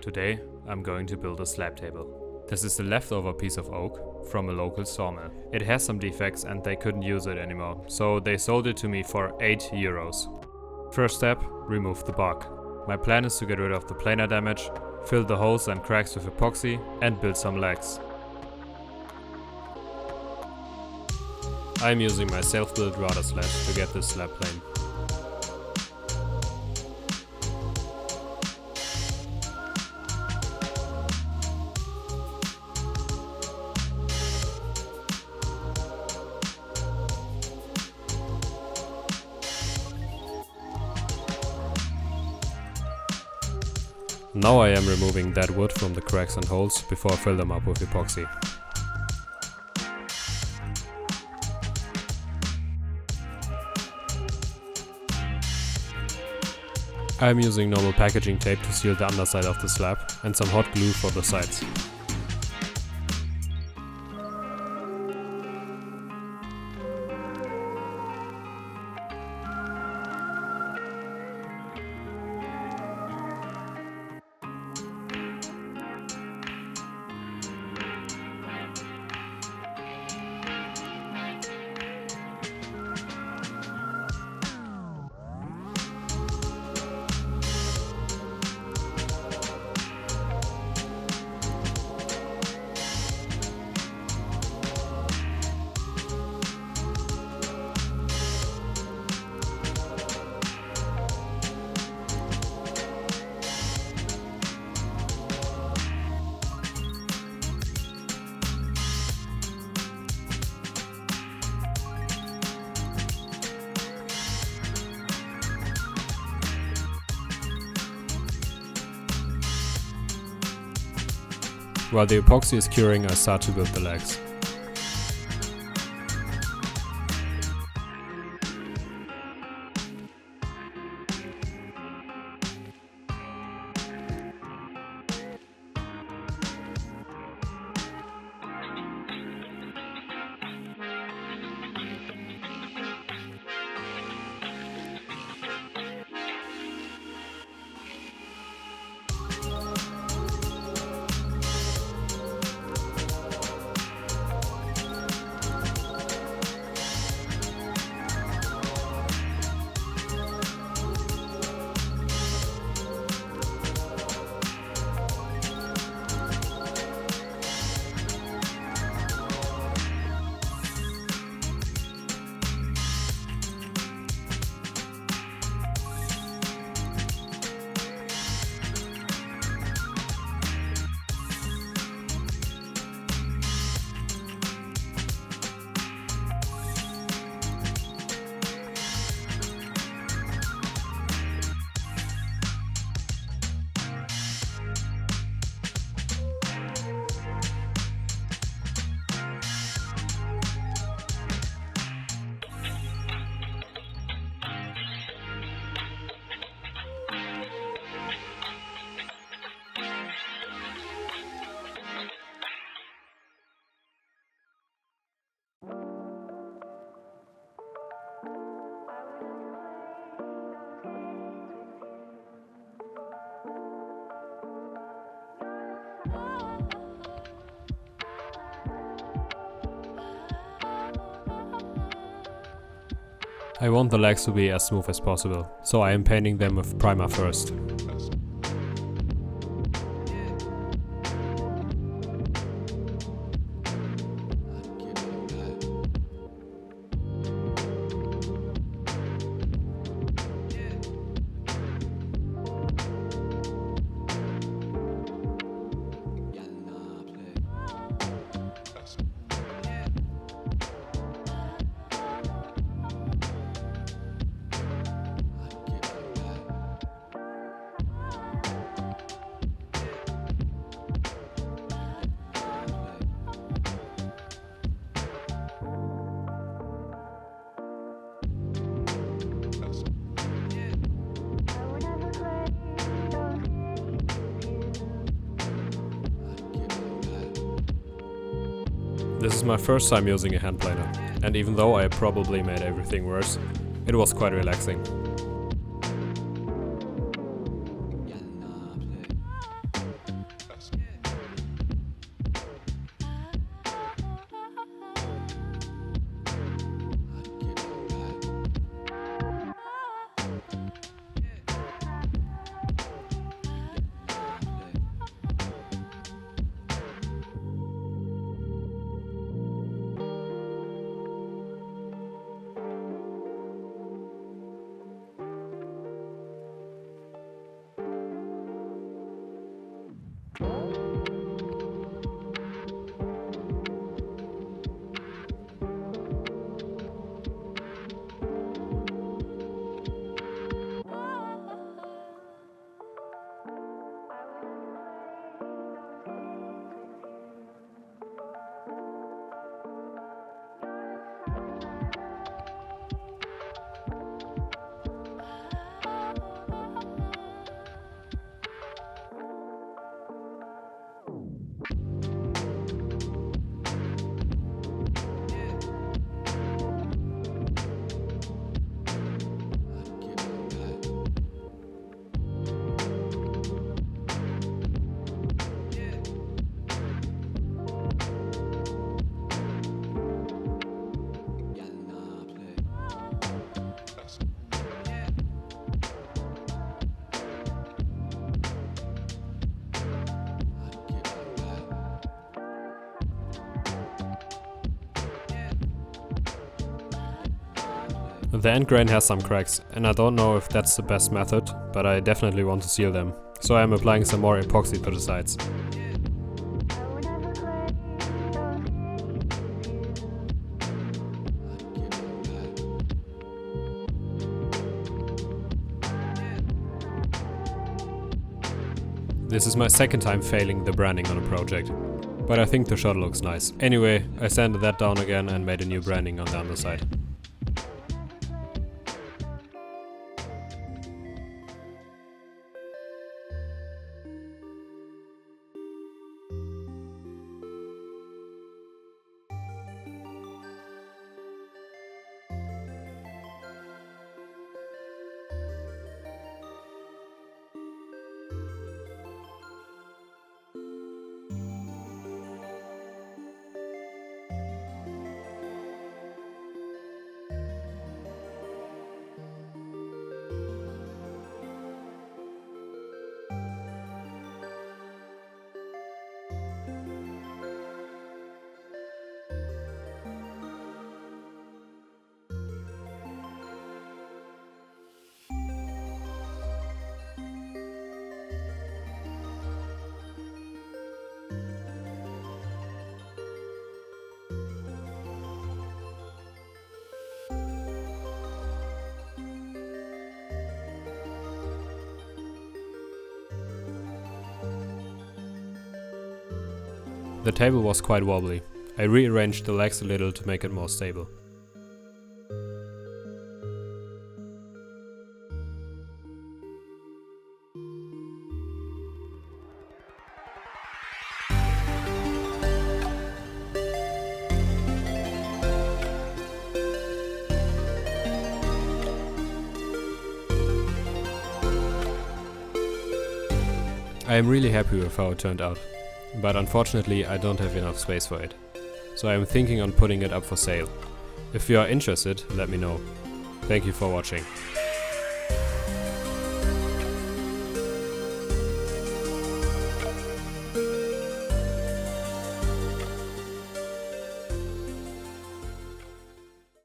Today I'm going to build a slab table. This is a leftover piece of oak from a local sawmill. It has some defects and they couldn't use it anymore, so they sold it to me for €8. First step, remove the bark. My plan is to get rid of the planer damage, fill the holes and cracks with epoxy and build some legs. I'm using my self-built router slash to get this slab plane. Now I am removing dead wood from the cracks and holes before I fill them up with epoxy. I am using normal packaging tape to seal the underside of the slab and some hot glue for the sides. While the epoxy is curing, I start to build the legs. I want the legs to be as smooth as possible, so I am painting them with primer first. This is my first time using a hand planer, and even though I probably made everything worse, it was quite relaxing. The end grain has some cracks, and I don't know if that's the best method, but I definitely want to seal them. So I am applying some more epoxy to the sides. This is my second time failing the branding on a project, but I think the shot looks nice. Anyway, I sanded that down again and made a new branding on the underside. The table was quite wobbly. I rearranged the legs a little to make it more stable. I am really happy with how it turned out, but unfortunately I don't have enough space for it, so I am thinking on putting it up for sale. If you are interested, let me know. Thank you for watching.